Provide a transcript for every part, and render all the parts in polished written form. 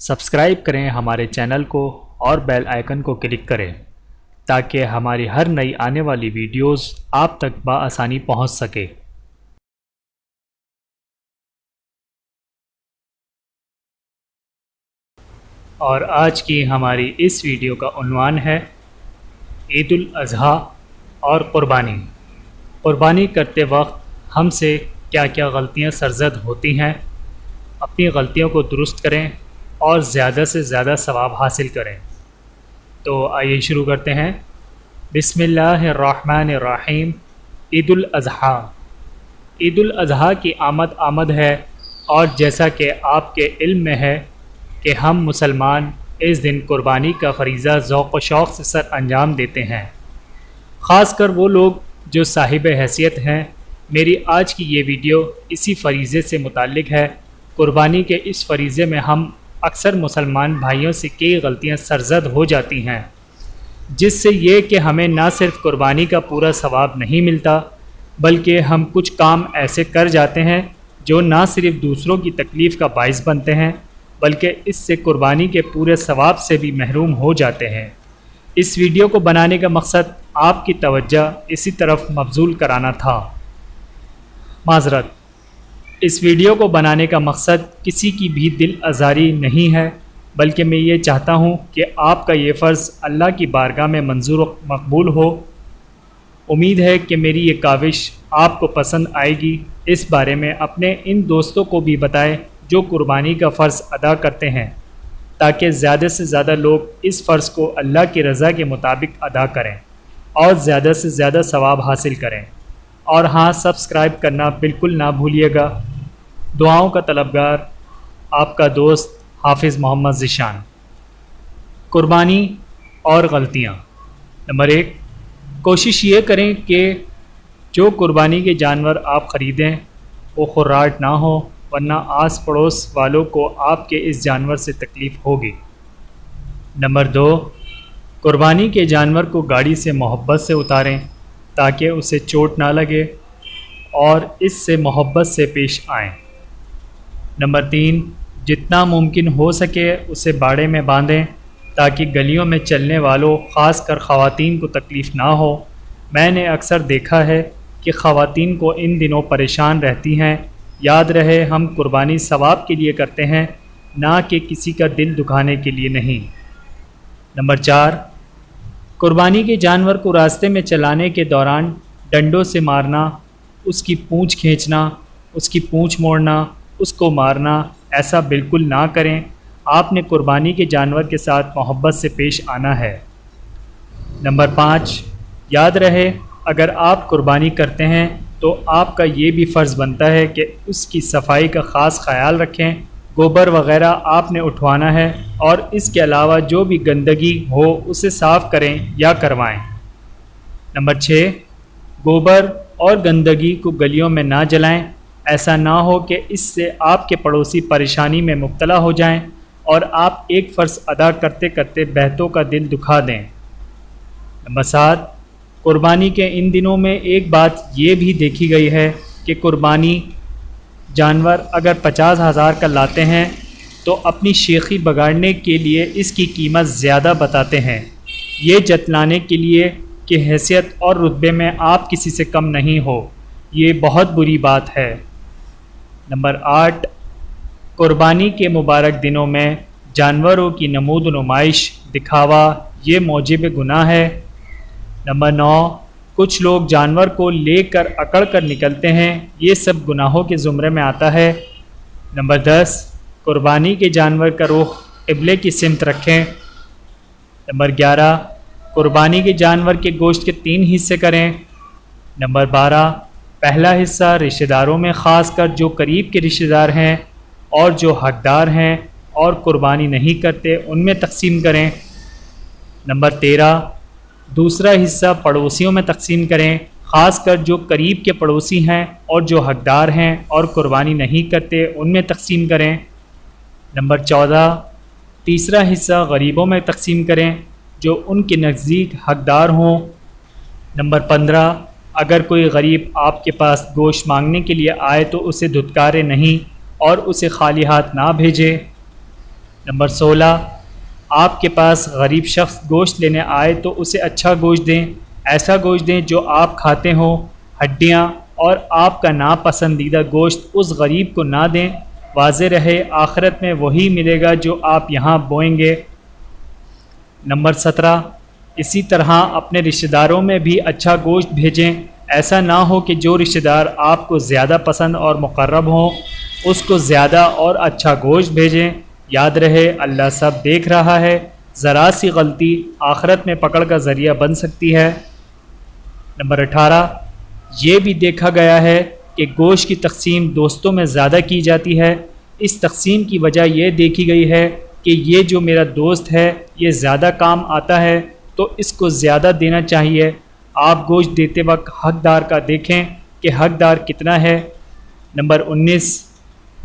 Subscribe کریں ہمارے channel کو اور بیل آئیکن کو کلک کریں تاکہ ہماری ہر نئی آنے والی ویڈیوز آپ تک بآسانی پہنچ سکے۔ اور آج کی ہماری اس ویڈیو کا عنوان ہے عید الاضحیٰ اور قربانی۔ قربانی کرتے وقت ہم سے کیا کیا غلطیاں سرزد ہوتی ہیں، اپنی غلطیوں کو درست کریں اور زیادہ سے زیادہ ثواب حاصل کریں۔ تو آئیے شروع کرتے ہیں۔ بسم اللہ الرحمن الرحیم۔ عید الاضحیٰ، عید الاضحیٰ کی آمد ہے، اور جیسا کہ آپ کے علم میں ہے کہ ہم مسلمان اس دن قربانی کا فریضہ ذوق و شوق سے سر انجام دیتے ہیں، خاص کر وہ لوگ جو صاحب حیثیت ہیں۔ میری آج کی یہ ویڈیو اسی فریضے سے متعلق ہے۔ قربانی کے اس فریضے میں ہم اکثر مسلمان بھائیوں سے کئی غلطیاں سرزد ہو جاتی ہیں، جس سے یہ کہ ہمیں نہ صرف قربانی کا پورا ثواب نہیں ملتا، بلکہ ہم کچھ کام ایسے کر جاتے ہیں جو نہ صرف دوسروں کی تکلیف کا باعث بنتے ہیں بلکہ اس سے قربانی کے پورے ثواب سے بھی محروم ہو جاتے ہیں۔ اس ویڈیو کو بنانے کا مقصد آپ کی توجہ اسی طرف مبذول کرانا تھا۔ معذرت، اس ویڈیو کو بنانے کا مقصد کسی کی بھی دل آزاری نہیں ہے، بلکہ میں یہ چاہتا ہوں کہ آپ کا یہ فرض اللہ کی بارگاہ میں منظور و مقبول ہو۔ امید ہے کہ میری یہ کاوش آپ کو پسند آئے گی۔ اس بارے میں اپنے ان دوستوں کو بھی بتائیں جو قربانی کا فرض ادا کرتے ہیں، تاکہ زیادہ سے زیادہ لوگ اس فرض کو اللہ کی رضا کے مطابق ادا کریں اور زیادہ سے زیادہ ثواب حاصل کریں۔ اور ہاں، سبسکرائب کرنا بالکل نہ بھولیے گا۔ دعاؤں کا طلبگار، آپ کا دوست حافظ محمد ذیشان۔ قربانی اور غلطیاں۔ نمبر 1، کوشش یہ کریں کہ جو قربانی کے جانور آپ خریدیں وہ خراٹ نہ ہو، ورنہ آس پڑوس والوں کو آپ کے اس جانور سے تکلیف ہوگی۔ نمبر 2، قربانی کے جانور کو گاڑی سے محبت سے اتاریں تاکہ اسے چوٹ نہ لگے اور اس سے محبت سے پیش آئیں۔ نمبر 3، جتنا ممکن ہو سکے اسے باڑے میں باندھیں تاکہ گلیوں میں چلنے والوں، خاص کر خواتین کو تکلیف نہ ہو۔ میں نے اکثر دیکھا ہے کہ خواتین کو ان دنوں پریشان رہتی ہیں۔ یاد رہے، ہم قربانی ثواب کے لیے کرتے ہیں، نہ کہ کسی کا دل دکھانے کے لیے نہیں۔ نمبر 4، قربانی کے جانور کو راستے میں چلانے کے دوران ڈنڈوں سے مارنا، اس کی پونچھ کھینچنا، اس کی پونچھ موڑنا، اس کو مارنا، ایسا بالکل نہ کریں۔ آپ نے قربانی کے جانور کے ساتھ محبت سے پیش آنا ہے۔ نمبر 5، یاد رہے، اگر آپ قربانی کرتے ہیں تو آپ کا یہ بھی فرض بنتا ہے کہ اس کی صفائی کا خاص خیال رکھیں۔ گوبر وغیرہ آپ نے اٹھوانا ہے، اور اس کے علاوہ جو بھی گندگی ہو اسے صاف کریں یا کروائیں۔ نمبر 6، گوبر اور گندگی کو گلیوں میں نہ جلائیں۔ ایسا نہ ہو کہ اس سے آپ کے پڑوسی پریشانی میں مبتلا ہو جائیں اور آپ ایک فرض ادا کرتے کرتے بہتوں کا دل دکھا دیں۔ نمبر 7، قربانی کے ان دنوں میں ایک بات یہ بھی دیکھی گئی ہے کہ قربانی جانور اگر 50,000 کا لاتے ہیں تو اپنی شیخی بگاڑنے کے لیے اس کی قیمت زیادہ بتاتے ہیں، یہ جتلانے کے لیے کہ حیثیت اور رتبے میں آپ کسی سے کم نہیں ہو۔ یہ بہت بری بات ہے۔ نمبر 8، قربانی کے مبارک دنوں میں جانوروں کی نمود و نمائش، دکھاوا، یہ موجب گناہ ہے۔ نمبر 9، کچھ لوگ جانور کو لے کر اکڑ کر نکلتے ہیں، یہ سب گناہوں کے زمرے میں آتا ہے۔ نمبر 10، قربانی کے جانور کا رخ قبلے کی سمت رکھیں۔ نمبر 11، قربانی کے جانور کے گوشت کے 3 حصے کریں۔ نمبر 12، پہلا حصہ رشتہ داروں میں، خاص کر جو قریب کے رشتہ دار ہیں اور جو حقدار ہیں اور قربانی نہیں کرتے، ان میں تقسیم کریں۔ نمبر 13، دوسرا حصہ پڑوسیوں میں تقسیم کریں، خاص کر جو قریب کے پڑوسی ہیں اور جو حقدار ہیں اور قربانی نہیں کرتے، ان میں تقسیم کریں۔ نمبر 14، تیسرا حصہ غریبوں میں تقسیم کریں جو ان کے نزدیک حقدار ہوں۔ نمبر 15، اگر کوئی غریب آپ کے پاس گوشت مانگنے کے لیے آئے تو اسے دھتکارے نہیں اور اسے خالی ہاتھ نہ بھیجے۔ نمبر 16، آپ کے پاس غریب شخص گوشت لینے آئے تو اسے اچھا گوشت دیں، ایسا گوشت دیں جو آپ کھاتے ہوں۔ ہڈیاں اور آپ کا ناپسندیدہ گوشت اس غریب کو نہ دیں، واضح رہے آخرت میں وہی ملے گا جو آپ یہاں بوئیں گے۔ نمبر 17، اسی طرح اپنے رشتہ داروں میں بھی اچھا گوشت بھیجیں، ایسا نہ ہو کہ جو رشتہ دار آپ کو زیادہ پسند اور مقرب ہوں اس کو زیادہ اور اچھا گوشت بھیجیں۔ یاد رہے اللہ سب دیکھ رہا ہے، ذرا سی غلطی آخرت میں پکڑ کا ذریعہ بن سکتی ہے۔ نمبر 18، یہ بھی دیکھا گیا ہے کہ گوشت کی تقسیم دوستوں میں زیادہ کی جاتی ہے۔ اس تقسیم کی وجہ یہ دیکھی گئی ہے کہ یہ جو میرا دوست ہے یہ زیادہ کام آتا ہے تو اس کو زیادہ دینا چاہیے۔ آپ گوشت دیتے وقت حقدار کا دیکھیں کہ حقدار کتنا ہے۔ نمبر 19،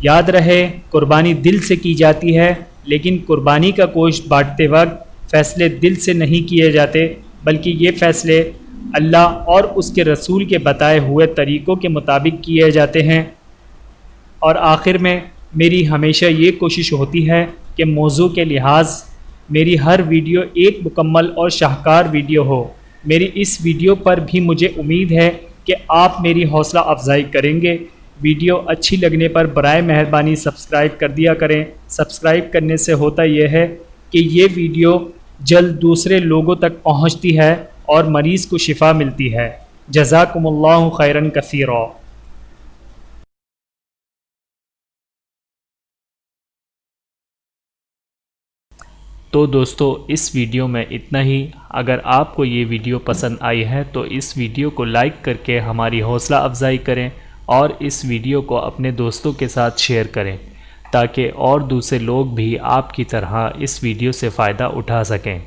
یاد رہے قربانی دل سے کی جاتی ہے، لیکن قربانی کا گوشت بانٹتے وقت فیصلے دل سے نہیں کیے جاتے، بلکہ یہ فیصلے اللہ اور اس کے رسول کے بتائے ہوئے طریقوں کے مطابق کیے جاتے ہیں۔ اور آخر میں میری ہمیشہ یہ کوشش ہوتی ہے کہ موضوع کے لحاظ میری ہر ویڈیو ایک مکمل اور شاہکار ویڈیو ہو۔ میری اس ویڈیو پر بھی مجھے امید ہے کہ آپ میری حوصلہ افزائی کریں گے۔ ویڈیو اچھی لگنے پر برائے مہربانی سبسکرائب کر دیا کریں۔ سبسکرائب کرنے سے ہوتا یہ ہے کہ یہ ویڈیو جلد دوسرے لوگوں تک پہنچتی ہے اور مریض کو شفا ملتی ہے۔ جزاکم اللہ خیرا کثیرا۔ تو دوستو اس ویڈیو میں اتنا ہی۔ اگر آپ کو یہ ویڈیو پسند آئی ہے تو اس ویڈیو کو لائک کر کے ہماری حوصلہ افزائی کریں اور اس ویڈیو کو اپنے دوستوں کے ساتھ شیئر کریں تاکہ اور دوسرے لوگ بھی آپ کی طرح اس ویڈیو سے فائدہ اٹھا سکیں،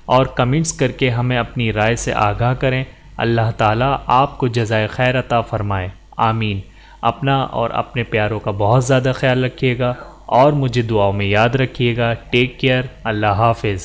اور کمنٹس کر کے ہمیں اپنی رائے سے آگاہ کریں۔ اللہ تعالیٰ آپ کو جزائے خیر عطا فرمائے، آمین۔ اپنا اور اپنے پیاروں کا بہت زیادہ خیال رکھیے گا اور مجھے دعاؤں میں یاد رکھیے گا۔ ٹیک کیئر، اللہ حافظ۔